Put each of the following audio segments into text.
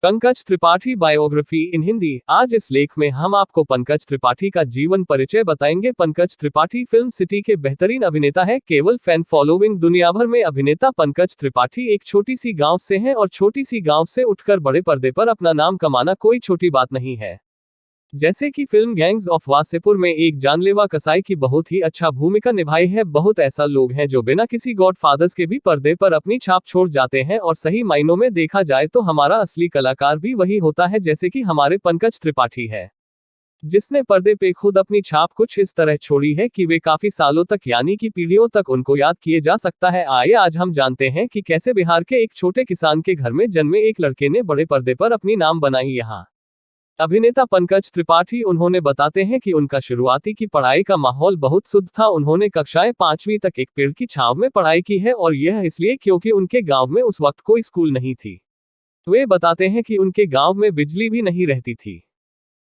Pankaj Tripathi biography इन हिंदी। आज इस लेख में हम आपको पंकज त्रिपाठी का जीवन परिचय बताएंगे। पंकज त्रिपाठी फिल्म सिटी के बेहतरीन अभिनेता है। केवल फैन फॉलोइंग दुनिया भर में अभिनेता पंकज त्रिपाठी एक छोटी सी गांव से हैं और छोटी सी गांव से उठकर बड़े पर्दे पर अपना नाम कमाना कोई छोटी बात नहीं है। जैसे कि फिल्म गैंग्स ऑफ वासेपुर में एक जानलेवा कसाई की बहुत ही अच्छा भूमिका निभाई है। बहुत ऐसा लोग हैं जो बिना किसी गॉडफादर्स के भी पर्दे पर अपनी छाप छोड़ जाते हैं और सही मायनों में देखा जाए तो हमारा असली कलाकार भी वही होता है, जैसे कि हमारे पंकज त्रिपाठी है, जिसने पर्दे पे खुद अपनी छाप कुछ इस तरह छोड़ी है कि वे काफी सालों तक यानी कि पीढ़ियों तक उनको याद किए जा सकता है। आइए आज हम जानते हैं कि कैसे बिहार के एक छोटे किसान के घर में जन्मे एक लड़के ने बड़े पर्दे पर अपनी नाम बनाई। यहाँ अभिनेता पंकज त्रिपाठी उन्होंने बताते हैं कि उनका शुरुआती की पढ़ाई का माहौल बहुत शुद्ध था। उन्होंने कक्षाएं 5वीं तक एक पेड़ की छांव में पढ़ाई की है और यह इसलिए क्योंकि उनके गांव में उस वक्त कोई स्कूल नहीं थी। वे बताते हैं कि उनके गांव में बिजली भी नहीं रहती थी।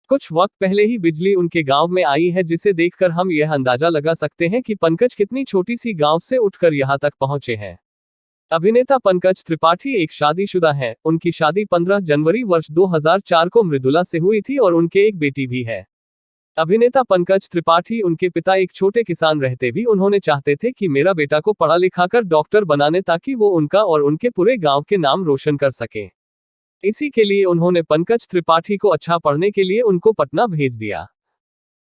कुछ वक्त पहले ही बिजली उनके गांव में आई है, जिसे देखकर हम यह अंदाजा लगा सकते हैं कि पंकज कितनी छोटी सी गांव से उठकर यहां तक पहुंचे हैं। अभिनेता पंकज त्रिपाठी एक शादीशुदा हैं। उनकी शादी 15 जनवरी वर्ष 2004 को मृदुला से हुई थी और उनके एक बेटी भी है। अभिनेता पंकज त्रिपाठी उनके पिता एक छोटे किसान रहते भी उन्होंने चाहते थे कि मेरा बेटा को पढ़ा लिखाकर डॉक्टर बनाने, ताकि वो उनका और उनके पूरे गांव के नाम रोशन कर सके। इसी के लिए उन्होंने पंकज त्रिपाठी को अच्छा पढ़ने के लिए उनको पटना भेज दिया।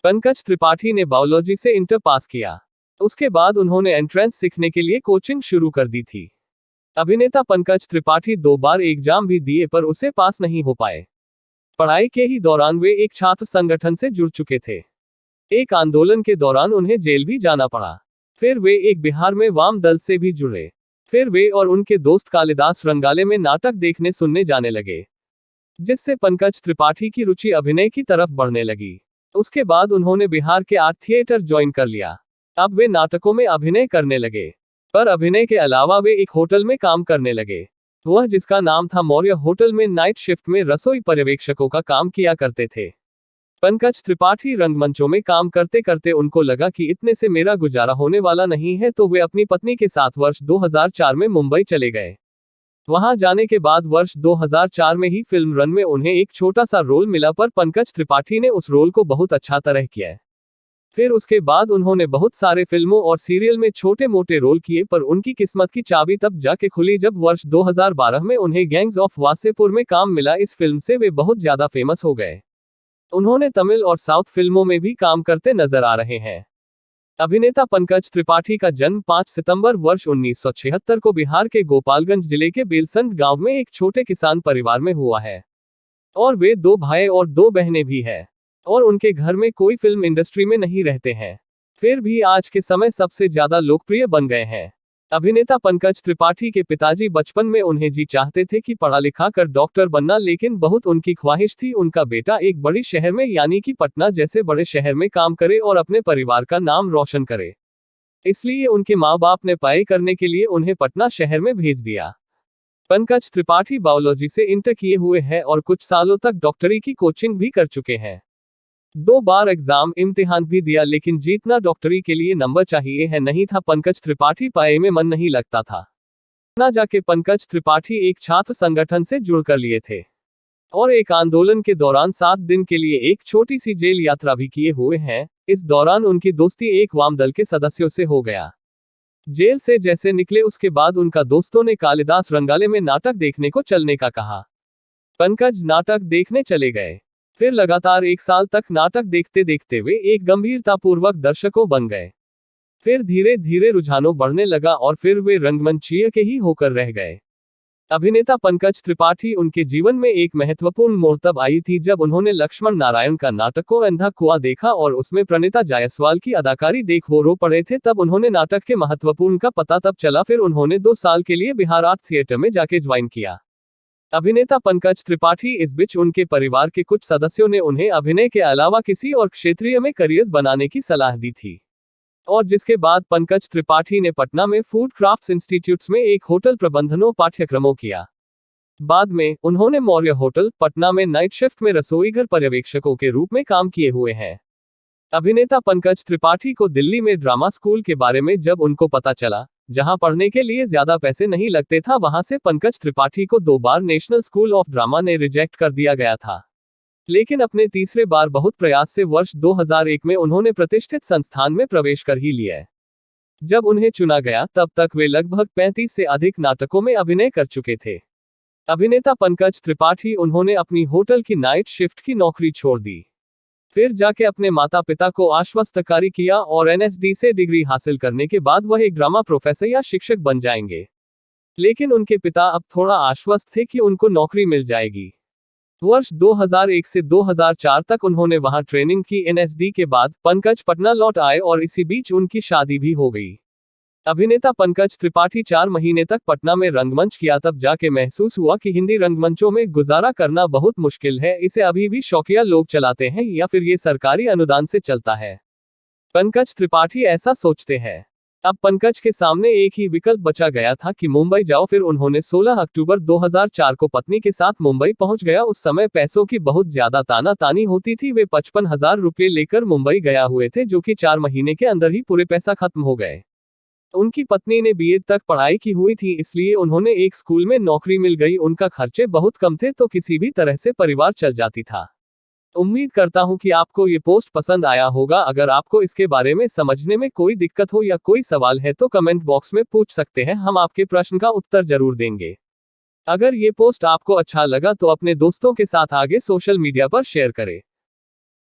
पंकज त्रिपाठी ने बायोलॉजी से इंटर पास किया। उसके बाद उन्होंने एंट्रेंस सीखने के लिए कोचिंग शुरू कर दी थी। अभिनेता पंकज त्रिपाठी 2 बार एग्जाम भी दिए पर उसे पास नहीं हो पाए। पढ़ाई के ही दौरान वे एक छात्र संगठन से जुड़ चुके थे। एक आंदोलन के दौरान उन्हें जेल भी जाना पड़ा। फिर वे एक बिहार में वाम दल से भी जुड़े। फिर वे और उनके दोस्त कालिदास रंगाले में नाटक देखने सुनने जाने लगे, जिससे पंकज त्रिपाठी की रुचि अभिनय की तरफ बढ़ने लगी। उसके बाद उन्होंने बिहार के आर्ट थिएटर ज्वाइन कर लिया। अब वे नाटकों में अभिनय करने लगे, पर अभिनय के अलावा वे एक होटल में काम करने लगे, वह जिसका नाम था मौर्य होटल में नाइट शिफ्ट में रसोई पर्यवेक्षकों का काम किया करते थे। पंकज त्रिपाठी रंगमंचों में काम करते करते उनको लगा कि इतने से मेरा गुजारा होने वाला नहीं है, तो वे अपनी पत्नी के साथ वर्ष 2004 में मुंबई चले गए। वहां जाने के बाद वर्ष 2004 में ही फिल्म रन में उन्हें एक छोटा सा रोल मिला, पर पंकज त्रिपाठी ने उस रोल को बहुत अच्छा तरह किया। फिर उसके बाद उन्होंने बहुत सारे फिल्मों और सीरियल में छोटे मोटे रोल किए, पर उनकी किस्मत की चाबी तब जाके खुली जब वर्ष 2012 में उन्हें गैंग्स ऑफ वासेपुर में काम मिला। इस फिल्म से वे बहुत ज्यादा फेमस हो गए। उन्होंने तमिल और साउथ फिल्मों में भी काम करते नजर आ रहे हैं। अभिनेता पंकज त्रिपाठी का जन्म 5 सितंबर वर्ष 1976 को बिहार के गोपालगंज जिले के बेलसंड गांव में एक छोटे किसान परिवार में हुआ है और वे 2 भाई और 2 बहनें भी हैं और उनके घर में कोई फिल्म इंडस्ट्री में नहीं रहते हैं, फिर भी आज के समय सबसे ज्यादा लोकप्रिय बन गए हैं। अभिनेता पंकज त्रिपाठी के पिताजी बचपन में उन्हें जी चाहते थे कि पढ़ा लिखा कर डॉक्टर बनना, लेकिन बहुत उनकी ख्वाहिश थी उनका बेटा एक बड़ी शहर में यानी कि पटना जैसे बड़े शहर में काम करे और अपने परिवार का नाम रोशन करे। इसलिए उनके माँ बाप ने पढ़ाई करने के लिए उन्हें पटना शहर में भेज दिया। पंकज त्रिपाठी बायोलॉजी से इंटर किए हुए हैं और कुछ सालों तक डॉक्टरी की कोचिंग भी कर चुके हैं। 2 बार एग्जाम इम्तिहान भी दिया, लेकिन जीतना डॉक्टरी के लिए नंबर चाहिए है नहीं था। पंकज त्रिपाठी पढ़ाई में मन नहीं लगता था। ना जाके पंकज त्रिपाठी एक छात्र संगठन से जुड़ कर लिए थे और एक आंदोलन के दौरान 7 दिन के लिए एक छोटी सी जेल यात्रा भी किए हुए हैं। इस दौरान उनकी दोस्ती एक वाम दल के सदस्यों से हो गया। जेल से जैसे निकले उसके बाद उनका दोस्तों ने कालिदास रंगाले में नाटक देखने को चलने का कहा। पंकज नाटक देखने चले गए। फिर लगातार 1 साल तक नाटक देखते देखते वे एक गंभीरतापूर्वक दर्शकों बन गए। फिर धीरे धीरे रुझानों बढ़ने लगा और फिर वे रंगमंचीय के ही होकर रह गए। अभिनेता पंकज त्रिपाठी उनके जीवन में एक महत्वपूर्ण मोड़ तब आई थी जब उन्होंने लक्ष्मण नारायण का नाटक अंधा कुआं देखा और उसमें प्रणीता जायसवाल की अदाकारी देख वो रो पड़े थे। तब उन्होंने नाटक के महत्वपूर्ण का पता तब चला। फिर उन्होंने 2 साल के लिए बिहार आर्ट थिएटर में जाके ज्वाइन किया। अभिनेता पंकज त्रिपाठी इस बीच उनके परिवार के कुछ सदस्यों ने उन्हें अभिनय के अलावा किसी और क्षेत्रीय में करियर बनाने की सलाह दी थी, और जिसके बाद पंकज त्रिपाठी ने पटना में फूड क्राफ्ट्स इंस्टीट्यूट्स में एक होटल प्रबंधनों पाठ्यक्रमों किया। बाद में उन्होंने मौर्य होटल पटना में नाइट शिफ्ट में रसोईघर पर्यवेक्षकों के रूप में काम किए हुए हैं। अभिनेता पंकज त्रिपाठी को दिल्ली में ड्रामा स्कूल के बारे में जब उनको पता चला जहां पढ़ने के लिए ज्यादा पैसे नहीं लगते था, वहां से पंकज त्रिपाठी को 2 बार नेशनल स्कूल ऑफ ड्रामा ने रिजेक्ट कर दिया गया था। लेकिन अपने तीसरे बार बहुत प्रयास से वर्ष 2001 में उन्होंने प्रतिष्ठित संस्थान में प्रवेश कर ही लिया। जब उन्हें चुना गया तब तक वे लगभग 35 से अधिक नाटकों में अभिनय कर चुके थे। अभिनेता पंकज त्रिपाठी उन्होंने अपनी होटल की नाइट शिफ्ट की नौकरी छोड़ दी, फिर जाके अपने माता पिता को आश्वस्तकारी किया और एनएसडी से डिग्री हासिल करने के बाद वह एक ड्रामा प्रोफेसर या शिक्षक बन जाएंगे। लेकिन उनके पिता अब थोड़ा आश्वस्त थे कि उनको नौकरी मिल जाएगी। वर्ष 2001 से 2004 तक उन्होंने वहां ट्रेनिंग की। एनएसडी के बाद पंकज पटना लौट आए और इसी बीच उनकी शादी भी हो गई। अभिनेता पंकज त्रिपाठी 4 महीने तक पटना में रंगमंच किया, तब जाके महसूस हुआ कि हिंदी रंगमंचों में गुजारा करना बहुत मुश्किल है। इसे अभी भी शौकिया लोग चलाते हैं या फिर ये सरकारी अनुदान से चलता है। पंकज त्रिपाठी ऐसा सोचते हैं। अब पंकज के सामने एक ही विकल्प बचा गया था कि मुंबई जाओ। फिर उन्होंने 16 अक्टूबर 2004 को पत्नी के साथ मुंबई पहुंच गया। उस समय पैसों की बहुत ज्यादा ताना-तानी होती थी। वे 55,000 रुपये लेकर मुंबई गया हुए थे, जो कि 4 महीने के अंदर ही पूरे पैसा खत्म हो गए। उनकी पत्नी ने बीए तक पढ़ाई की हुई थी, इसलिए उन्होंने एक स्कूल में नौकरी मिल गई। उनका खर्चे बहुत कम थे, तो किसी भी तरह से परिवार चल जाती था। उम्मीद करता हूं कि आपको ये पोस्ट पसंद आया होगा। अगर आपको इसके बारे में समझने में कोई दिक्कत हो या कोई सवाल है तो कमेंट बॉक्स में पूछ सकते हैं, हम आपके प्रश्न का उत्तर जरूर देंगे। अगर ये पोस्ट आपको अच्छा लगा तो अपने दोस्तों के साथ आगे सोशल मीडिया पर शेयर करें।